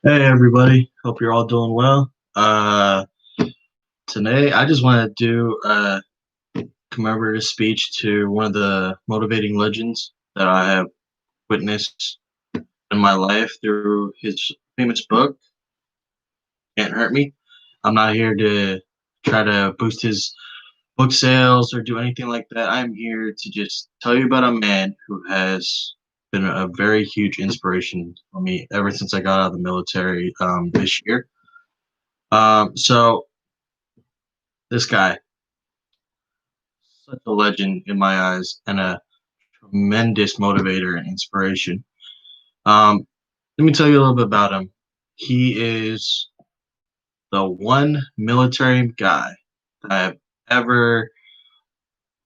Hey everybody, hope you're all doing well. Today I just want to do a commemorative speech to one of the motivating legends that I have witnessed in my life through his famous book, Can't Hurt Me. I'm not here to try to boost his book sales or do anything like that. I'm here to just tell you about a man who has been a very huge inspiration for me ever since I got out of the military this year. So this guy, such a legend in my eyes and a tremendous motivator and inspiration. Um, Let me tell you a little bit about him. He is the one military guy that I've ever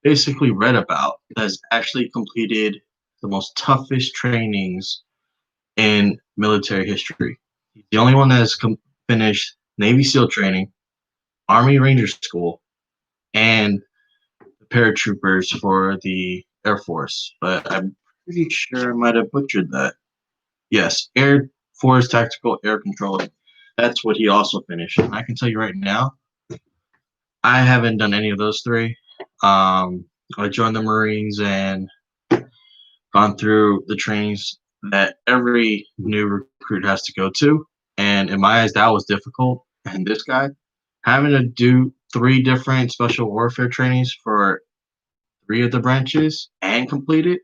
basically read about that has actually completed the most toughest trainings in military history. He's the only one that has finished Navy SEAL training, Army Ranger School, and the paratroopers for the Air Force. But I'm pretty sure I might have butchered that. Yes, Air Force Tactical Air Controlling. That's what he also finished. And I can tell you right now, I haven't done any of those three. I joined the Marines and gone through the trainings that every new recruit has to go to. And in my eyes, that was difficult. And this guy, having to do three different special warfare trainings for three of the branches and complete it,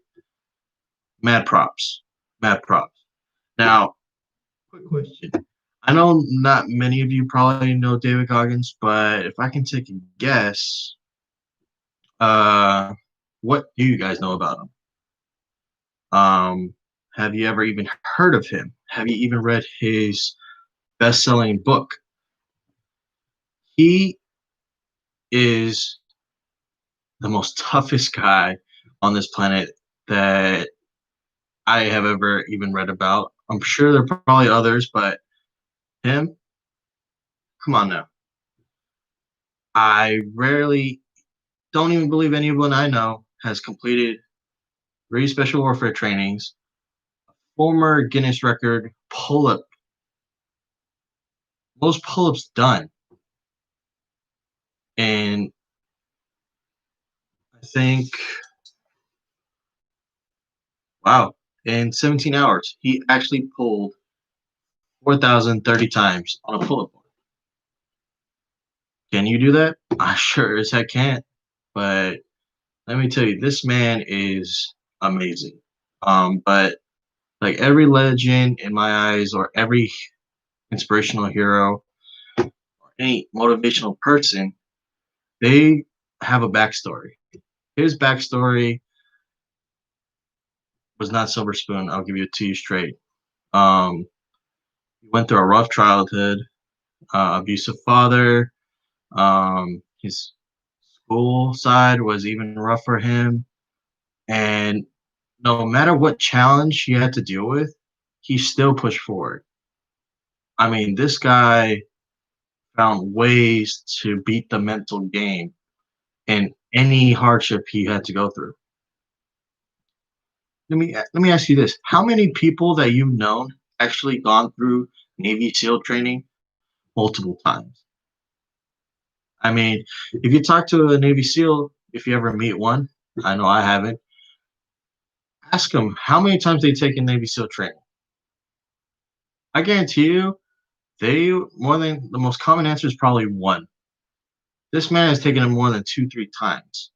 mad props. Mad props. Now, quick question. I know not many of you probably know David Goggins, but if I can take a guess, uh, what do you guys know about him? Have you ever even heard of him? Have you even read his best-selling book? He is the most toughest guy on this planet that I have ever even read about. I'm sure there are probably others, but him, come on now. I rarely don't even believe anyone I know has completed three special warfare trainings, former Guinness record pull-up, most pull-ups done, and I think, wow, in 17 hours, he actually pulled 4,030 times on a pull-up bar. Can you do that? I sure as heck can't. But let me tell you, this man is amazing. But like every legend in my eyes, or every inspirational hero, or any motivational person, they have a backstory. His backstory was not silver spoon. I'll give you it to you straight. Um, he went through a rough childhood, abusive father. His school side was even rough for him, and no matter what challenge he had to deal with, he still pushed forward. I mean, this guy found ways to beat the mental game in any hardship he had to go through. Let me ask you this: how many people that you've known actually gone through Navy SEAL training multiple times? I mean, if you talk to a Navy SEAL, if you ever meet one, I know I haven't, ask them how many times they taken Navy SEAL training. I guarantee you, they more than the most common answer is probably one. This man has taken it more than two, three times,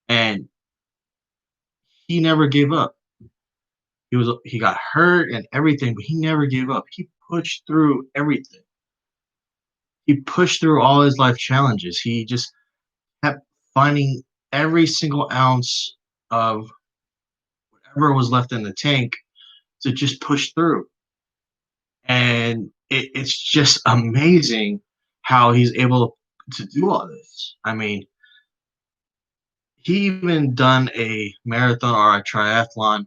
and he never gave up. He got hurt and everything, but he never gave up. He pushed through everything. He pushed through all his life challenges. He just kept finding every single ounce of whatever was left in the tank to just push through. And it's just amazing how he's able to do all this. I mean, he even done a marathon or a triathlon,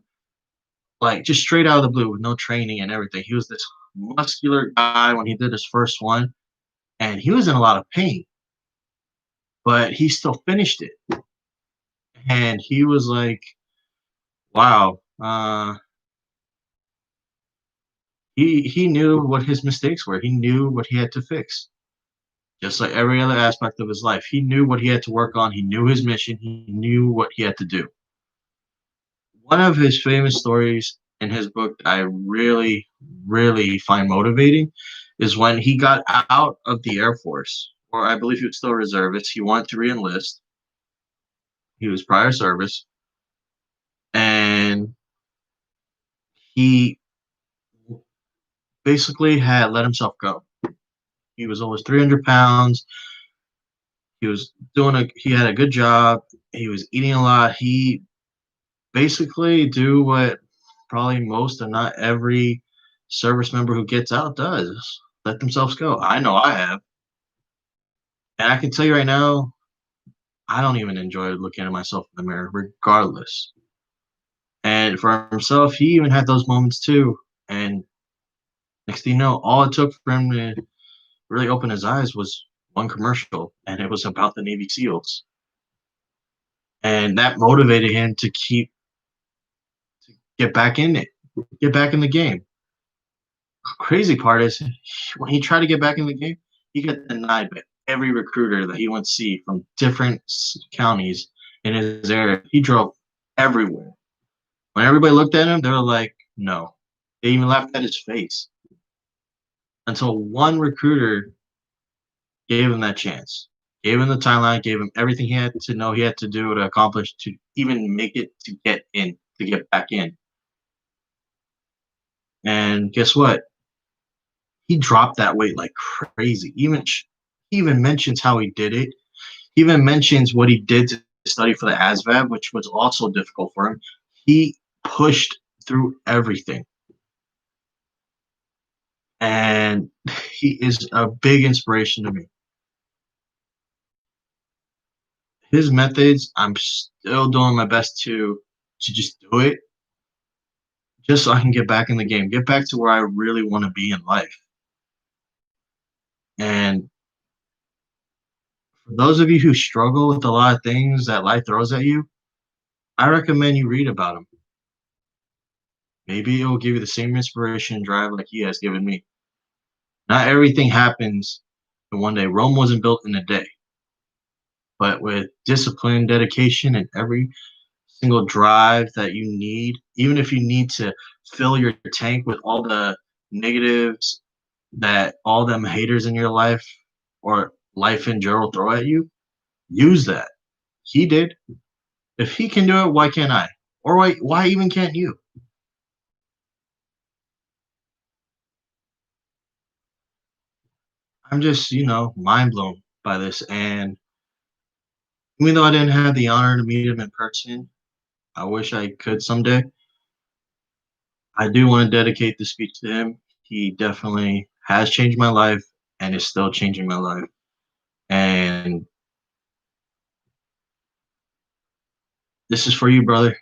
like just straight out of the blue with no training and everything. He was this muscular guy when he did his first one, and he was in a lot of pain, but he still finished it. And he was like, wow, He knew what his mistakes were. He knew what he had to fix. Just like every other aspect of his life. He knew what he had to work on. He knew his mission. He knew what he had to do. One of his famous stories in his book that I really, really find motivating is when he got out of the Air Force, or I believe he was still a reservist. He wanted to reenlist. He was prior service, and he basically had let himself go. He was almost 300 pounds. He had a good job. He was eating a lot. He basically do what probably most and not every service member who gets out does. Let themselves go. I know I have. And I can tell you right now, I don't even enjoy looking at myself in the mirror, regardless. And for himself, he even had those moments too. And next thing you know, all it took for him to really open his eyes was one commercial, and it was about the Navy SEALs. And that motivated him to get back in it, get back in the game. Crazy part is when he tried to get back in the game, he got denied by every recruiter that he went to see from different counties in his area. He drove everywhere. When everybody looked at him, they were like, no. They even laughed at his face until one recruiter gave him that chance, gave him the timeline, gave him everything he had to know he had to do to accomplish to even make it to get in, to get back in. And guess what? He dropped that weight like crazy. He even mentions how he did it. He even mentions what he did to study for the ASVAB, which was also difficult for him. He pushed through everything. And he is a big inspiration to me. His methods, I'm still doing my best to just do it, just so I can get back in the game, get back to where I really want to be in life. And for those of you who struggle with a lot of things that life throws at you, I recommend you read about them. Maybe it will give you the same inspiration and drive like he has given me. Not everything happens in one day. Rome wasn't built in a day, but with discipline, dedication, and every single drive that you need, even if you need to fill your tank with all the negatives that all them haters in your life or life in general throw at you, use that. He did. If he can do it, why can't I? Or why even can't you? I'm just, mind blown by this. And even though I didn't have the honor to meet him in person, I wish I could someday. I do want to dedicate this speech to him. He definitely has changed my life and is still changing my life. And this is for you, brother.